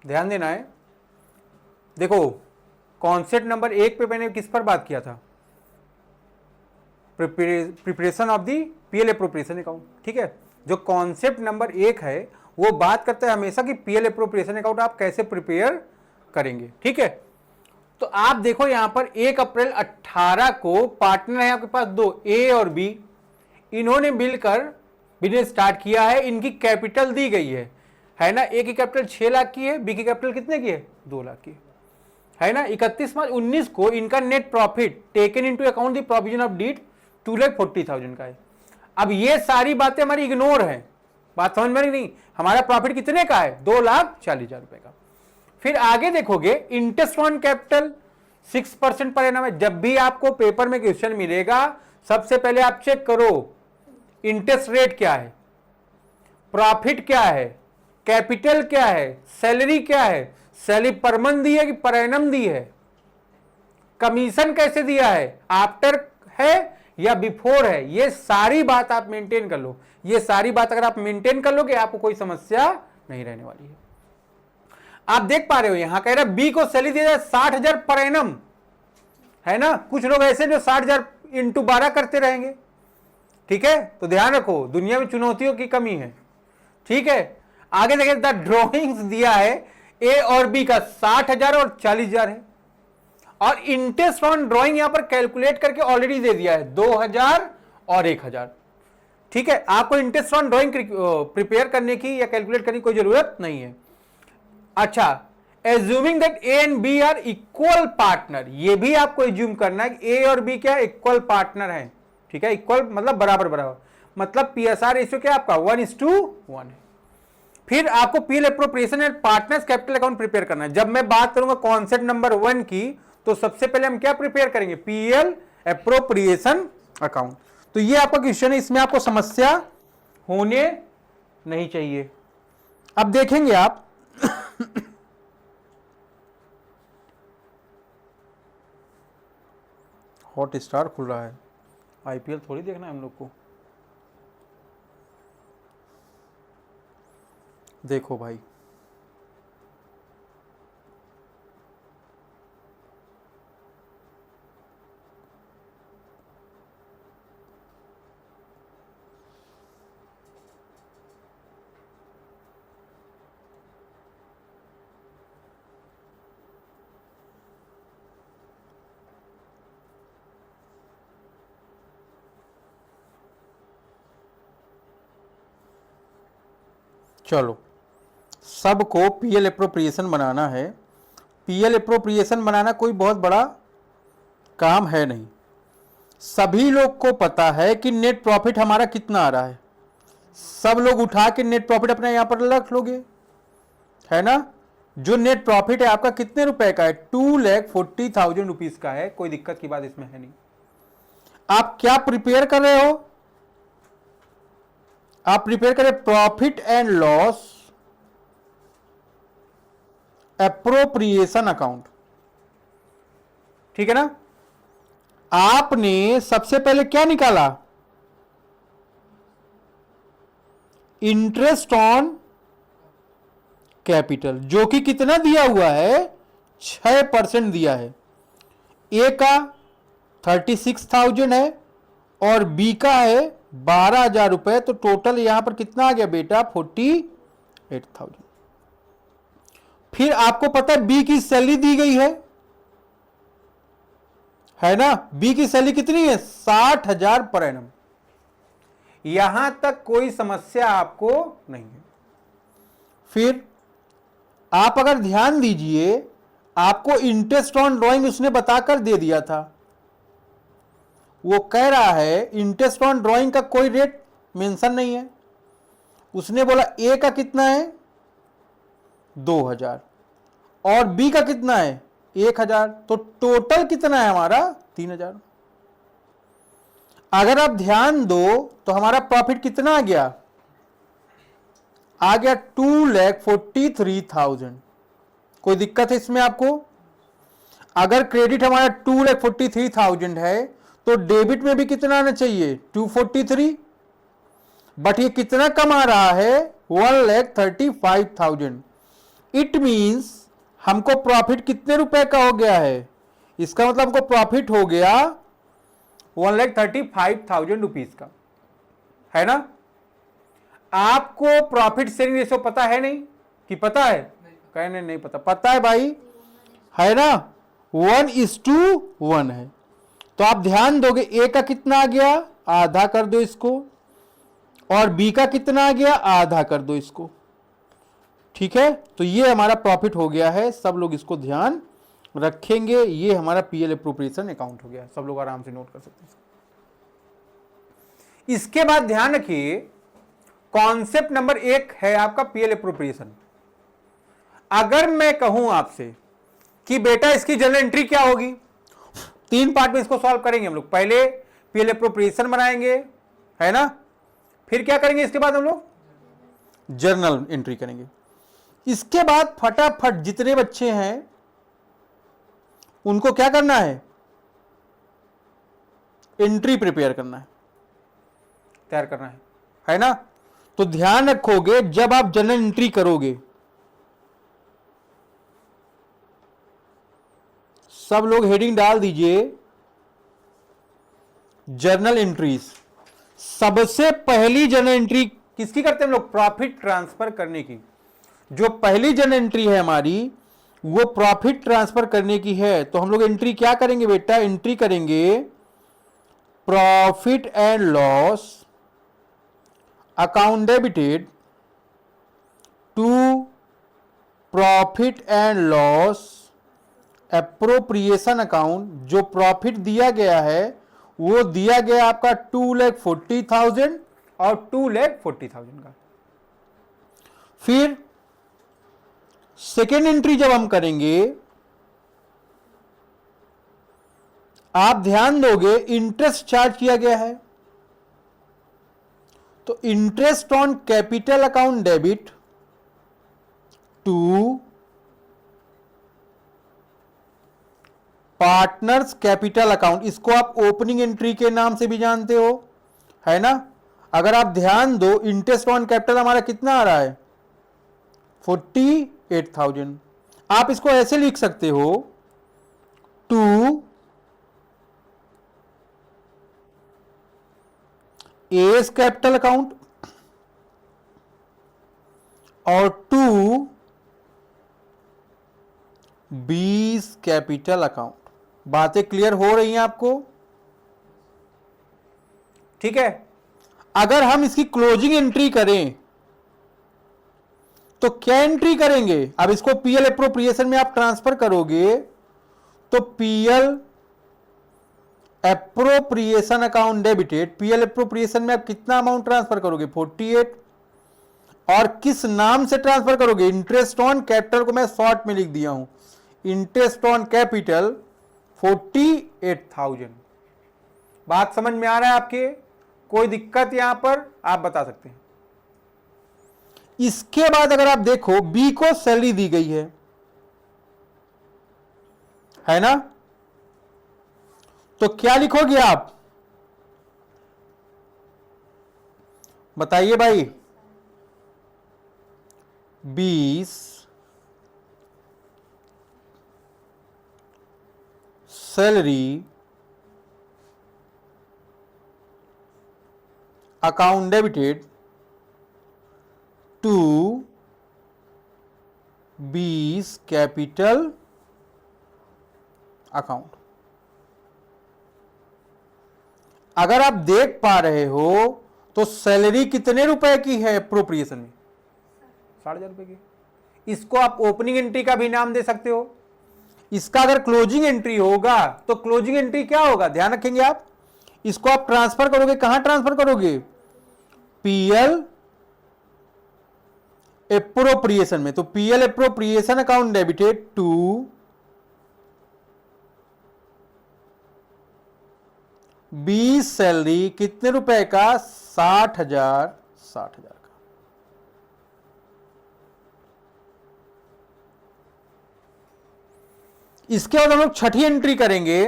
ध्यान देना है। देखो कॉन्सेप्ट नंबर 1 पे मैंने किस पर बात किया था, preparation of the PL appropriation account, ठीक है। जो कॉन्सेप्ट नंबर 1 है वो बात करता है हमेशा कि पीएल एप्रोप्रिएशन अकाउंट आप कैसे प्रिपेयर करेंगे, ठीक है। तो आप देखो यहां पर 1 अप्रैल 18 को पार्टनर है आपके पास दो, ए और बी, इन्होंने मिलकर बिजनेस स्टार्ट किया है, इनकी कैपिटल दी गई है ना। ए की कैपिटल 6 लाख की है, बी की कैपिटल कितने की है, 2 लाख की है ना। 31 मार्च 19 को इनका net profit taken into account the provision of deed 2,40,000 का है। अब ये सारी बातें हमारी इग्नोर है, बात समझ में नहीं। हमारा प्रॉफिट कितने का है, 2,40,000 रुपए का। फिर आगे देखोगे interest on capital 6% per annum है। जब भी आपको पेपर में क्वेश्चन मिलेगा सबसे पहले आप चेक करो इंटरेस्ट रेट क्या है, प्रॉफिट क्या है, कैपिटल क्या है, सैलरी क्या है, सैलरी पर मंथ दी है कि पर एनम दी है, कमीशन कैसे दिया है, आफ्टर है या बिफोर है। ये सारी बात आप मेंटेन कर लो। ये सारी बात अगर आप मेंटेन कर लोगे आपको कोई समस्या नहीं रहने वाली है। आप देख पा रहे हो यहां कह रहा है बी को सैलरी दिया जाए 60,000 पर एनम, है ना। कुछ लोग ऐसे जो 60,000 इंटू 12 करते रहेंगे, ठीक है। तो ध्यान रखो दुनिया में चुनौतियों की कमी है, ठीक है। आगे देखिए द ड्रॉइंग्स दिया है ए और बी का 60,000 और 40,000 है, और इंटरेस्ट ऑन ड्रॉइंग यहां पर कैलकुलेट करके ऑलरेडी दे दिया है 2,000 और 1,000, ठीक है। आपको इंटरेस्ट ऑन ड्रॉइंग प्रिपेयर करने की या कैलकुलेट करने की कोई जरूरत नहीं है। अच्छा, assuming that A and B are equal partner, ये भी आपको एज्यूम करना है कि ए और बी क्या इक्वल पार्टनर है, ठीक है। इक्वल मतलब बराबर बराबर, मतलब पीएसआर रेशियो क्या आपका 1:1 है। फिर आपको PL appropriation and partners capital account prepare करना है। जब मैं बात करूंगा कॉन्सेप्ट नंबर 1 की, तो सबसे पहले हम क्या प्रिपेयर करेंगे, पीएल एप्रोप्रिएशन अकाउंट। तो ये आपका क्वेश्चन है, इसमें आपको समस्या होने नहीं चाहिए। अब देखेंगे आप हॉट स्टार खुल रहा है, आईपीएल थोड़ी देखना है हम लोग को। देखो भाई चलो, सबको पीएल एप्रोप्रिएशन बनाना है। पीएल एप्रोप्रिएशन बनाना कोई बहुत बड़ा काम है नहीं। सभी लोग को पता है कि नेट प्रॉफिट हमारा कितना आ रहा है। सब लोग उठा के नेट प्रॉफिट अपने यहां पर रख लोगे, है ना। जो नेट प्रॉफिट है आपका कितने रुपए का है, 2,40,000 रुपीज का है। कोई दिक्कत की बात इसमें है नहीं। आप क्या प्रिपेयर कर रहे हो, आप प्रिपेयर करें profit and loss appropriation account, ठीक है ना। आपने सबसे पहले क्या निकाला, इंटरेस्ट ऑन कैपिटल, जो कि कितना दिया हुआ है, 6% दिया है। ए का 36,000 है और बी का है 12,000 रुपए। तो टोटल यहां पर कितना आ गया बेटा, 48,000। फिर आपको पता है बी की सैलरी दी गई है ना। बी की सैलरी कितनी है, 60,000 पर एनम। यहां तक कोई समस्या आपको नहीं है। फिर आप अगर ध्यान दीजिए, आपको इंटरेस्ट ऑन ड्रॉइंग उसने बताकर दे दिया था। वो कह रहा है इंटरेस्ट ऑन ड्रॉइंग का कोई रेट मेंशन नहीं है। उसने बोला ए का कितना है, 2,000 और बी का कितना है, 1,000। तो टोटल कितना है हमारा, 3,000। अगर आप ध्यान दो तो हमारा प्रॉफिट कितना आ गया, 2,43,000। कोई दिक्कत है इसमें आपको। अगर क्रेडिट हमारा 2,43,000 है तो डेबिट में भी कितना आना चाहिए, 243। बट ये कितना कम आ रहा है, 1,35,000। इट मींस हमको प्रॉफिट कितने रुपए का हो गया है, इसका मतलब हमको प्रॉफिट हो गया 1,35,000 रुपीज का, है ना। आपको प्रॉफिट शेयरिंग रेशियो पता है नहीं कि पता है? कहने नहीं पता, पता है भाई, है ना, 1:1 है। तो आप ध्यान दोगे ए का कितना आ गया, आधा कर दो इसको, और बी का कितना आ गया, आधा कर दो इसको, ठीक है। तो ये हमारा प्रॉफिट हो गया है, सब लोग इसको ध्यान रखेंगे। ये हमारा पीएल एप्रोप्रिएशन अकाउंट हो गया, सब लोग आराम से नोट कर सकते हैं। इसके बाद ध्यान रखिए, कॉन्सेप्ट नंबर 1 है आपका पीएल एप्रोप्रिएशन। अगर मैं कहूं आपसे कि बेटा इसकी जनरल एंट्री क्या होगी, 3 पार्ट में इसको सॉल्व करेंगे हम लोग। पहले पीएल एप्रोप्रिएशन बनाएंगे, है ना, फिर क्या करेंगे, इसके बाद हम लोग जर्नल एंट्री करेंगे। इसके बाद फटाफट जितने बच्चे हैं उनको क्या करना है, एंट्री प्रिपेयर करना है, तैयार करना है ना। तो ध्यान रखोगे जब आप जर्नल एंट्री करोगे, सब लोग हेडिंग डाल दीजिए जर्नल एंट्रीज। सबसे पहली जर्नल एंट्री किसकी करते हैं हम लोग, प्रॉफिट ट्रांसफर करने की। जो पहली जर्नल एंट्री है हमारी वो प्रॉफिट ट्रांसफर करने की है। तो हम लोग एंट्री क्या करेंगे बेटा, एंट्री करेंगे profit and loss account debited to profit and loss appropriation account. जो प्रॉफिट दिया गया है वो दिया गया आपका 2,40,000 और 2,40,000 का। फिर सेकेंड एंट्री जब हम करेंगे, आप ध्यान दोगे इंटरेस्ट चार्ज किया गया है, तो interest on capital account debit to partners capital account. इसको आप ओपनिंग एंट्री के नाम से भी जानते हो, है ना। अगर आप ध्यान दो, इंटरेस्ट ऑन कैपिटल हमारा कितना आ रहा है, 48,000। आप इसको ऐसे लिख सकते हो, टू एस कैपिटल अकाउंट और टू बीस कैपिटल अकाउंट। बातें क्लियर हो रही हैं आपको, ठीक है। अगर हम इसकी क्लोजिंग एंट्री करें तो क्या एंट्री करेंगे, अब इसको पीएल एप्रोप्रिएशन में आप ट्रांसफर करोगे तो PL appropriation account debited, PL appropriation में आप कितना अमाउंट ट्रांसफर करोगे, 48, और किस नाम से ट्रांसफर करोगे, इंटरेस्ट ऑन कैपिटल को मैं शॉर्ट में लिख दिया हूं, इंटरेस्ट ऑन कैपिटल 48,000। बात समझ में आ रहा है आपके, कोई दिक्कत यहां पर आप बता सकते हैं। इसके बाद अगर आप देखो बी को सैलरी दी गई है ना, तो क्या लिखोगे आप, बताइए भाई, 20 salary account debited to 20 capital account. अगर आप देख पा रहे हो तो सैलरी कितने रुपए की है एप्रोप्रिएशन में, 60,000 रुपए की। इसको आप ओपनिंग एंट्री का भी नाम दे सकते हो। इसका अगर क्लोजिंग एंट्री होगा तो क्लोजिंग एंट्री क्या होगा, ध्यान रखेंगे आप, इसको आप ट्रांसफर करोगे, कहां ट्रांसफर करोगे, पीएल एप्रोप्रिएशन में। तो PL appropriation account debited to 20 salary कितने रुपए का, 60,000 का। इसके बाद हम लोग छठी एंट्री करेंगे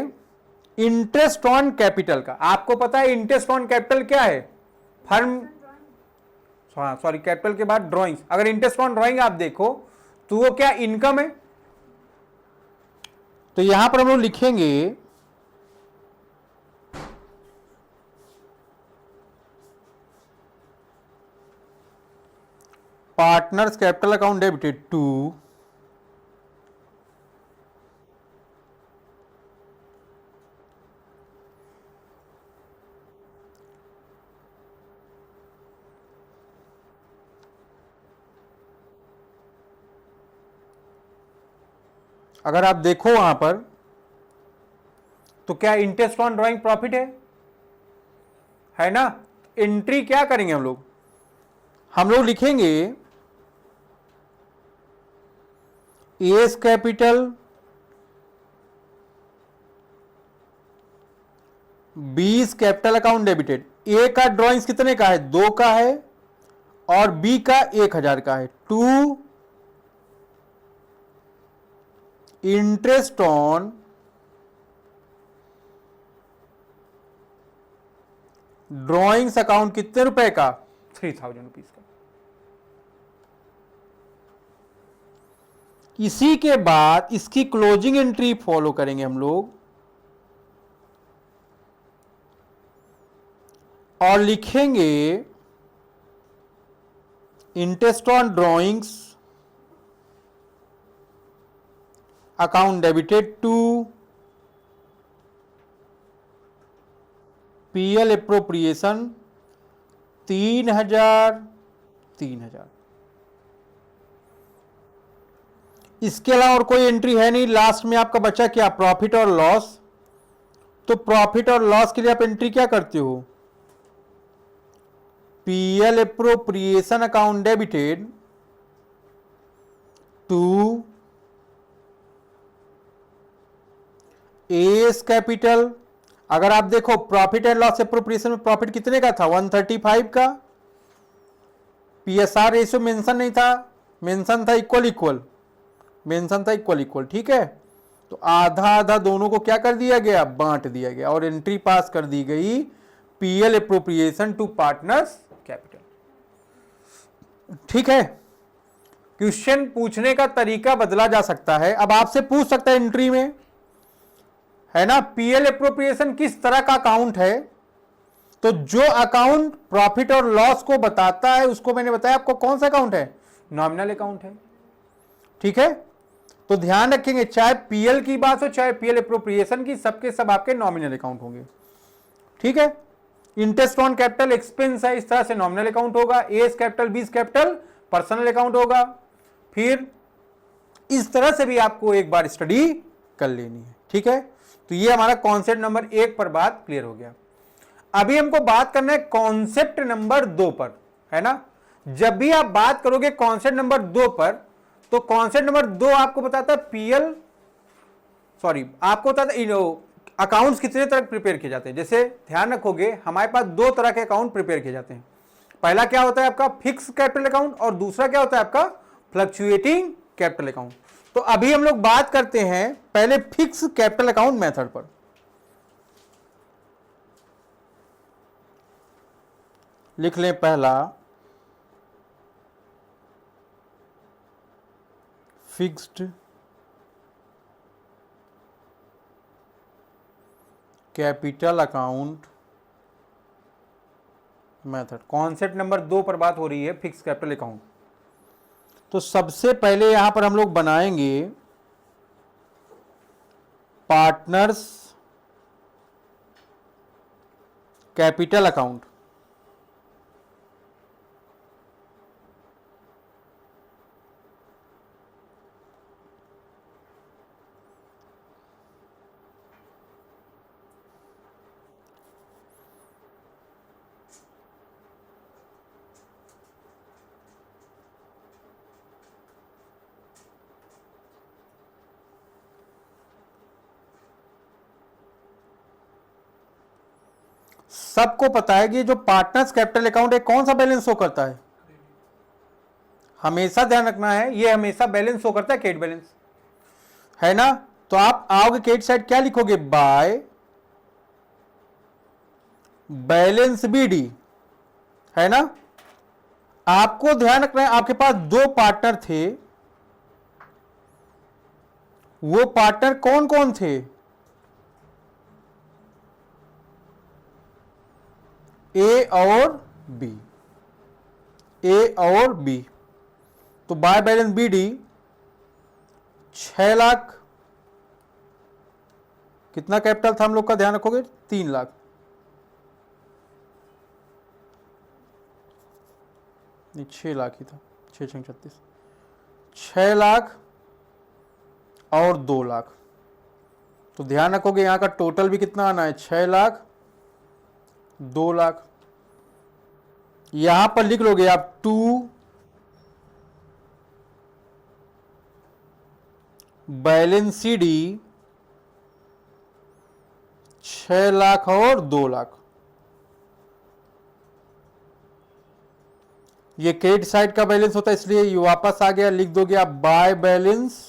इंटरेस्ट ऑन कैपिटल का। आपको पता है इंटरेस्ट ऑन कैपिटल क्या है, फर्म, सॉरी कैपिटल के बाद ड्राइंग्स। अगर इंटरेस्ट ऑन ड्राइंग आप देखो तो वो क्या इनकम है। तो यहां पर हम लोग लिखेंगे partners capital account debited to अगर आप देखो वहां पर तो क्या इंटरेस्ट ऑन ड्राइंग प्रॉफिट है ना। एंट्री क्या करेंगे हम लोग लिखेंगे एस कैपिटल बीस कैपिटल अकाउंट डेबिटेड। ए का ड्राइंग्स कितने का है, 2 का है, और बी का 1000 का है। To interest on drawings account कितने रुपए का, 3000 रुपीज का। इसी के बाद इसकी क्लोजिंग एंट्री फॉलो करेंगे हम लोग और लिखेंगे interest on drawings account debited to PL appropriation 3000। इसके अलावा और कोई एंट्री है नहीं। लास्ट में आपका बचा क्या, प्रॉफिट और लॉस। तो प्रॉफिट और लॉस के लिए आप एंट्री क्या करते हो, PL appropriation account debited to S capital. अगर आप देखो प्रॉफिट एंड लॉस एप्रोप्रिएशन में प्रॉफिट कितने का था, 135 का। पीएसआर रेशियो मेंशन नहीं था, मेंशन था इक्वल, मेंशन था इक्वल। ठीक है, तो आधा आधा दोनों को क्या कर दिया गया, बांट दिया गया, और एंट्री पास कर दी गई PL appropriation to partners capital. ठीक है, क्वेश्चन पूछने का तरीका बदला जा सकता है। अब आपसे पूछ सकता है एंट्री में, है ना, पीएल एप्रोप्रिएशन किस तरह का अकाउंट है। तो जो अकाउंट प्रॉफिट और लॉस को बताता है उसको मैंने बताया आपको कौन सा अकाउंट है, नॉमिनल अकाउंट है। ठीक है, तो ध्यान रखेंगे चाहे पीएल की बात हो चाहे पीएल एप्रोप्रिएशन की, सबके सब आपके नॉमिनल अकाउंट होंगे। ठीक है, इंटरेस्ट ऑन कैपिटल एक्सपेंस है, इस तरह से नॉमिनल अकाउंट होगा। एस कैपिटल बीस कैपिटल पर्सनल अकाउंट होगा। फिर इस तरह से भी आपको एक बार स्टडी कर लेनी है। ठीक है, तो ये हमारा कॉन्सेप्ट नंबर 1 पर बात क्लियर हो गया। अभी हमको बात करना है कॉन्सेप्ट नंबर 2 पर, है ना। जब भी आप बात करोगे कॉन्सेप्ट नंबर 2 पर, तो कॉन्सेप्ट नंबर 2 आपको बताता है आपको बताता है अकाउंट्स कितने तरह प्रिपेयर किए जाते हैं। जैसे ध्यान रखोगे हमारे पास 2 तरह के अकाउंट प्रिपेयर किए जाते हैं। पहला क्या होता है आपका फिक्स कैपिटल अकाउंट, और दूसरा क्या होता है आपका फ्लक्चुएटिंग कैपिटल अकाउंट। तो अभी हम लोग बात करते हैं पहले फिक्स कैपिटल अकाउंट मेथड पर। लिख लें पहला fixed capital account method. Concept number 2 पर बात हो रही है, फिक्स कैपिटल अकाउंट। तो सबसे पहले यहां पर हम लोग बनाएंगे पार्टनर्स कैपिटल अकाउंट। सबको पता है कि जो पार्टनर्स कैपिटल अकाउंट है कौन सा बैलेंस शो करता है, हमेशा ध्यान रखना है ये हमेशा बैलेंस शो करता है क्रेडिट बैलेंस, है ना। तो आप आओगे क्रेडिट साइड क्या लिखोगे, बाय बैलेंस बीडी, है ना। आपको ध्यान रखना है आपके पास 2 पार्टनर थे, वो पार्टनर कौन कौन थे? ए और बी, ए और बी। तो बाय बैलेंस बीडी 6 लाख, कितना कैपिटल था हम लोग का, ध्यान रखोगे? 3 लाख, नहीं 6 लाख ही था, 6 6 लाख और 2 लाख। तो ध्यान रखोगे यहां का टोटल भी कितना आना है, 6 लाख 2 लाख। यहां पर लिख लोगे आप 2 बैलेंस सीडी 6 लाख और 2 लाख। ये क्रेडिट साइड का बैलेंस होता है, इसलिए ये वापस आ गया, लिख दोगे आप बाय बैलेंस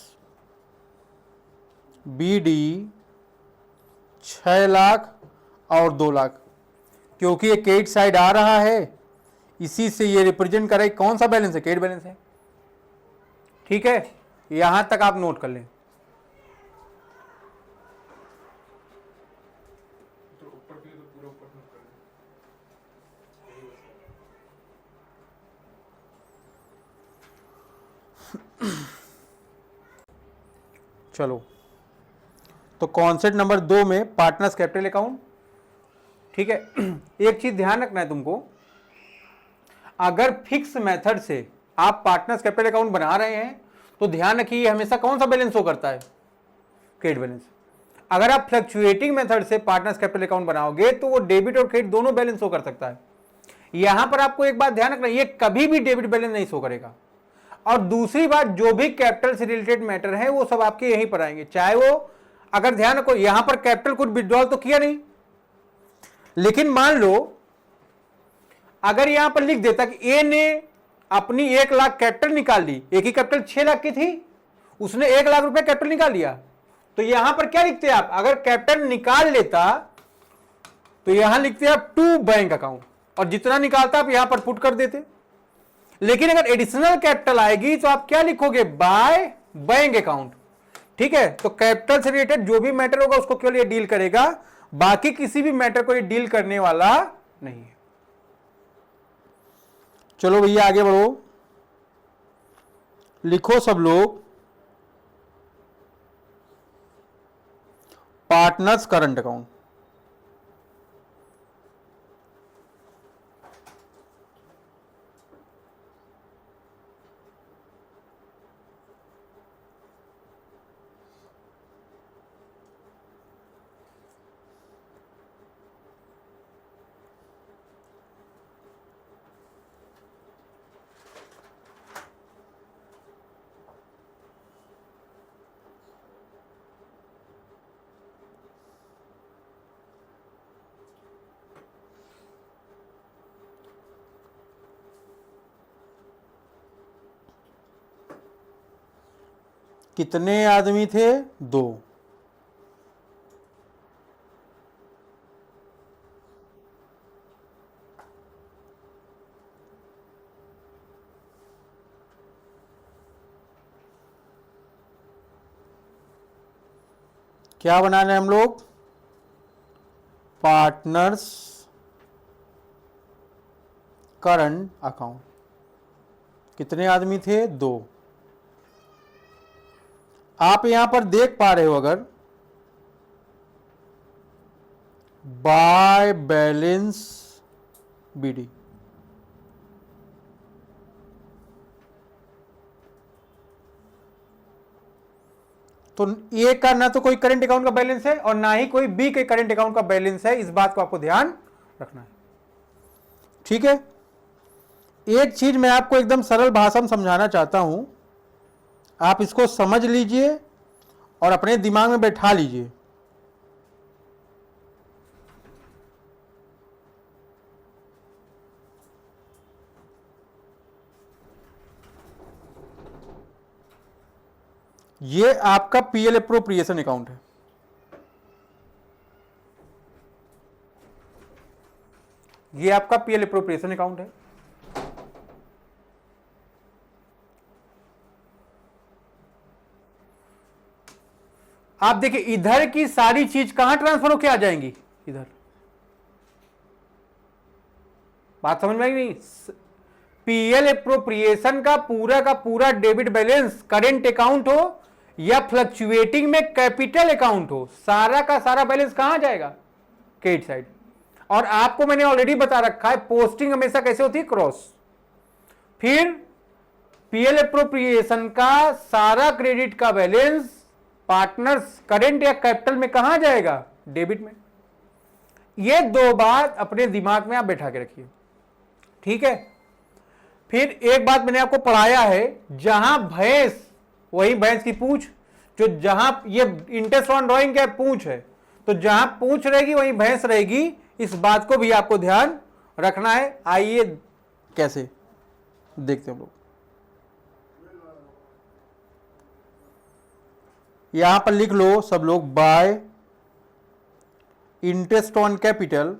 बीडी 6 लाख और 2 लाख। क्योंकि ये क्रेडिट साइड आ रहा है, इसी से ये रिप्रेजेंट कर रहा है कौन सा बैलेंस है, क्रेडिट बैलेंस है। ठीक है, यहां तक आप नोट कर लें। चलो, तो कॉन्सेप्ट नंबर 2 में पार्टनर्स कैपिटल अकाउंट। ठीक है, एक चीज ध्यान रखना है तुमको, अगर फिक्स मेथड से आप पार्टनर्स कैपिटल अकाउंट बना रहे हैं तो ध्यान रखिए हमेशा कौन सा बैलेंस शो करता है, क्रेडिट बैलेंस। अगर आप फ्लक्चुएटिंग मेथड से पार्टनर्स कैपिटल अकाउंट बनाओगे तो वो डेबिट और क्रेडिट दोनों बैलेंस शो कर सकता है। यहां पर आपको एक बात ध्यान रखना, ये कभी भी डेबिट बैलेंस नहीं शो करेगा। और दूसरी बात, जो भी कैपिटल से रिलेटेड मैटर है वो सब आपके यहीं पर आएंगे, चाहे वो, अगर ध्यान रखो यहां पर कैपिटल कुछ विड्रॉल तो किया नहीं, लेकिन मान लो अगर यहां पर लिख देता कि ए ने अपनी 1 लाख कैपिटल निकाल ली, एक ही कैपिटल 6 लाख की थी, उसने 1 लाख रुपए कैपिटल निकाल लिया, तो यहां पर क्या लिखते हैं आप, अगर कैपिटल निकाल लेता तो यहां लिखते हैं आप टू बैंक अकाउंट, और जितना निकालता आप यहां पर पुट कर देते। लेकिन अगर एडिशनल कैपिटल आएगी तो आप क्या लिखोगे, बाय बैंक अकाउंट। ठीक है, तो कैपिटल से रिलेटेड जो भी मैटर होगा उसको केवल ये डील करेगा, बाकी किसी भी मैटर को ये डील करने वाला नहीं है। चलो भैया आगे बढ़ो, लिखो सब लोग पार्टनर्स करंट अकाउंट। कितने आदमी थे, 2। क्या बनाना है हम लोग, पार्टनर्स करंट अकाउंट। कितने आदमी थे, 2। आप यहां पर देख पा रहे हो, अगर बाय बैलेंस बीडी, तो ए का ना तो कोई करंट अकाउंट का बैलेंस है और ना ही कोई बी के करंट अकाउंट का बैलेंस है, इस बात को आपको ध्यान रखना है। ठीक है, एक चीज मैं आपको एकदम सरल भाषा में समझाना चाहता हूं, आप इसको समझ लीजिए और अपने दिमाग में बैठा लीजिए। ये आपका पीएल एप्रोप्रिएशन अकाउंट है। ये आपका पीएल एप्रोप्रिएशन अकाउंट है। आप देखिए इधर की सारी चीज कहां ट्रांसफर होके आ जाएंगी, इधर। बात समझ में आई नहीं? पीएल एप्रोप्रिएशन का पूरा डेबिट बैलेंस करेंट अकाउंट हो या फ्लक्चुएटिंग में कैपिटल अकाउंट हो, सारा का सारा बैलेंस कहां जाएगा, क्रेडिट साइड। और आपको मैंने ऑलरेडी बता रखा है पोस्टिंग हमेशा कैसे होती है, क्रॉस। फिर पीएल एप्रोप्रिएशन का सारा क्रेडिट का बैलेंस पार्टनर्स करेंट या कैपिटल में कहां जाएगा, डेबिट में। ये दो बात अपने दिमाग में आप बैठा के रखिए, ठीक है। फिर एक बात मैंने आपको पढ़ाया है, जहां भैंस वही भैंस की पूंछ, जो जहां ये इंटरेस्ट ऑन ड्रॉइंग क्या पूंछ है, तो जहां पूंछ रहेगी वहीं भैंस रहेगी। इस बात को भी आपको ध्यान रखना है। आइए कैसे देखते हैं हम लोग। यहां पर लिख लो सब लोग, बाय इंटरेस्ट ऑन कैपिटल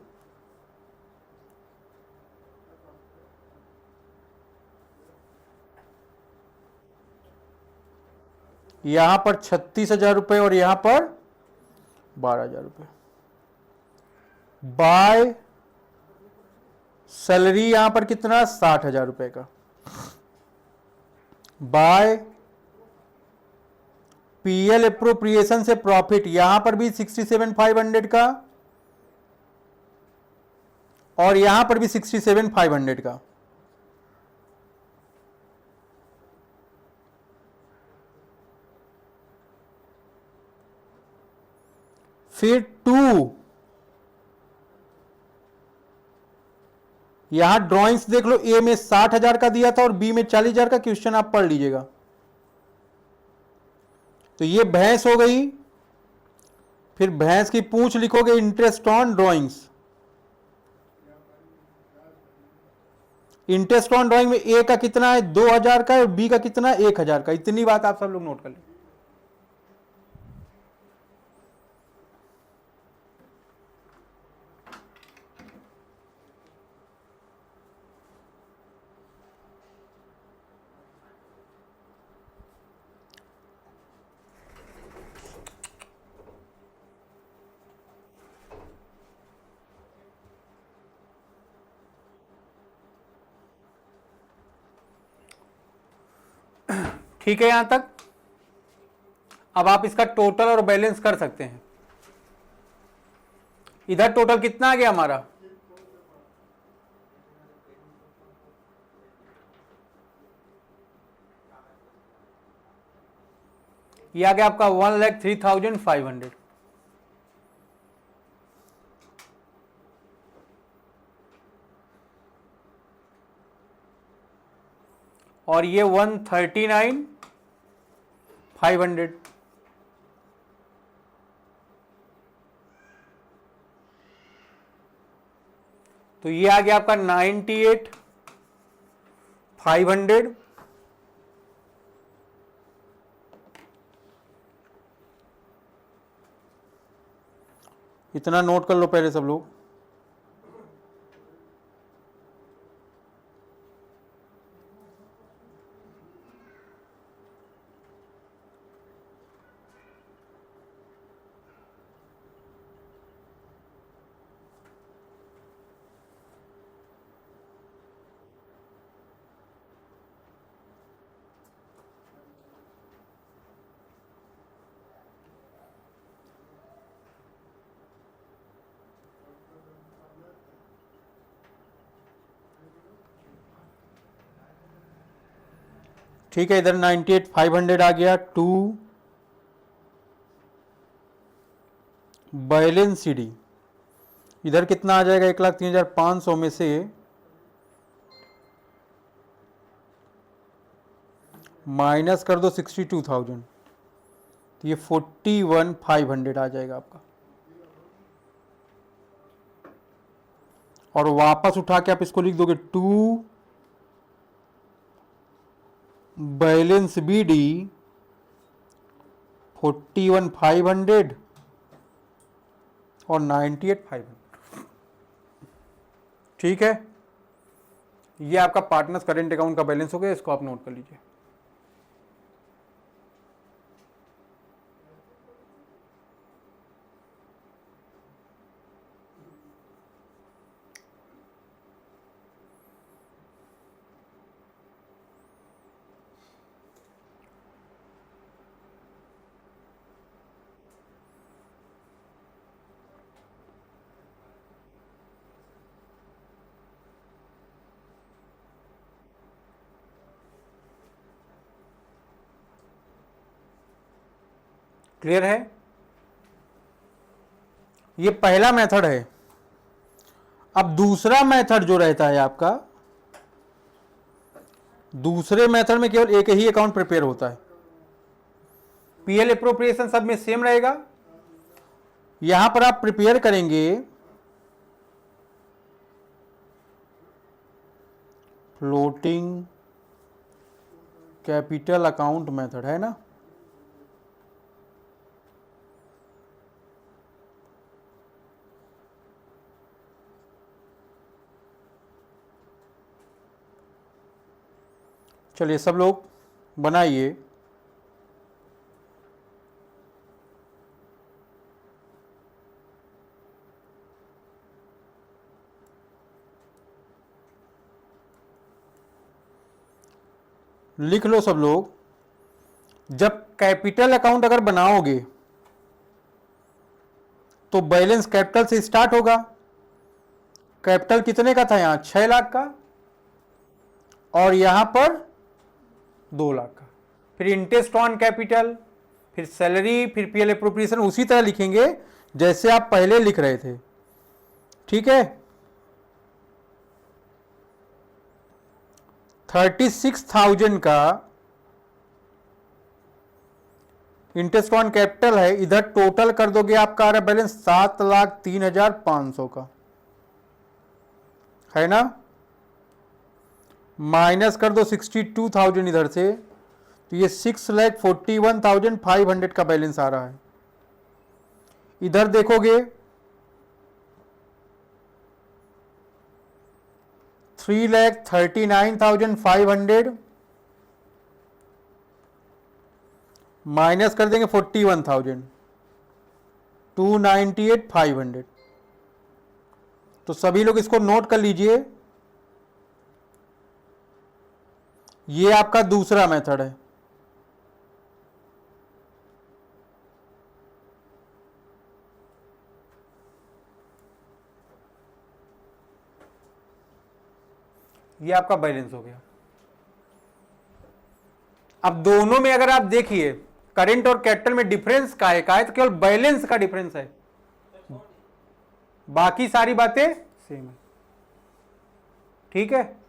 यहां पर 36,000 रुपए और यहां पर 12,000 रुपए। बाय सैलरी यहां पर कितना, 60,000 रुपए का। बाय पीएल एप्रोप्रिएशन से प्रॉफिट यहां पर भी 67,500 का और यहां पर भी 67,500 का। फिर 2 यहां ड्राइंग्स देख लो, ए में 60,000 का दिया था और बी में 40,000 का। क्वेश्चन आप पढ़ लीजिएगा। तो ये भैंस हो गई। फिर भैंस की पूंछ लिखोगे interest on drawings. Interest on drawing में ए का कितना है, 2,000 का, और बी का कितना है, 1,000 का। इतनी बात आप सब लोग नोट कर लें। ठीक है यहां तक। अब आप इसका टोटल और बैलेंस कर सकते हैं। इधर टोटल कितना आ गया हमारा, ये आ गया आपका 1,03,500। और ये 139,500। तो ये आ गया आपका 98,500। इतना नोट कर लो पहले सब लोग। ठीक है, इधर 98,500 आ गया। 2 बैलेंस सीडी इधर कितना आ जाएगा, 1,03,500 में से माइनस कर दो 62,000, तो ये 41,500 आ जाएगा आपका। और वापस उठा के आप इसको लिख दोगे 2 बैलेंस बीडी 41,500 और 98,500। ठीक है, ये आपका पार्टनर्स करेंट अकाउंट का बैलेंस हो गया। इसको आप नोट कर लीजिए। क्लियर है? ये पहला मेथड है। अब दूसरा मेथड जो रहता है आपका, दूसरे मेथड में केवल एक ही अकाउंट प्रिपेयर होता है। पीएल एप्रोप्रिएशन सब में सेम रहेगा। यहां पर आप प्रिपेयर करेंगे फ्लोटिंग कैपिटल अकाउंट मेथड, है ना। चलिए सब लोग बनाइए। लिख लो सब लोग। जब कैपिटल अकाउंट अगर बनाओगे तो बैलेंस कैपिटल से स्टार्ट होगा। कैपिटल कितने का था? यहां 6 लाख का, और यहां पर 2 लाख का। फिर इंटरेस्ट ऑन कैपिटल, फिर सैलरी, फिर पीएल एप्रोप्रिएशन उसी तरह लिखेंगे जैसे आप पहले लिख रहे थे। ठीक है। 36,000 का इंटरेस्ट ऑन कैपिटल है, इधर टोटल कर दोगे आपका आ रहा बैलेंस 7,03,500 का, है ना। माइनस कर दो 62,000 इधर से, तो ये 6,41,500 का बैलेंस आ रहा है। इधर देखोगे 3,39,500 माइनस कर देंगे 41,000, 298,500। तो सभी लोग इसको नोट कर लीजिए। ये आपका दूसरा मेथड है। ये आपका बैलेंस हो गया। अब दोनों में अगर आप देखिए करंट और कैपिटल में डिफरेंस का है तो केवल बैलेंस का डिफरेंस है, बाकी सारी बातें सेम है। ठीक है।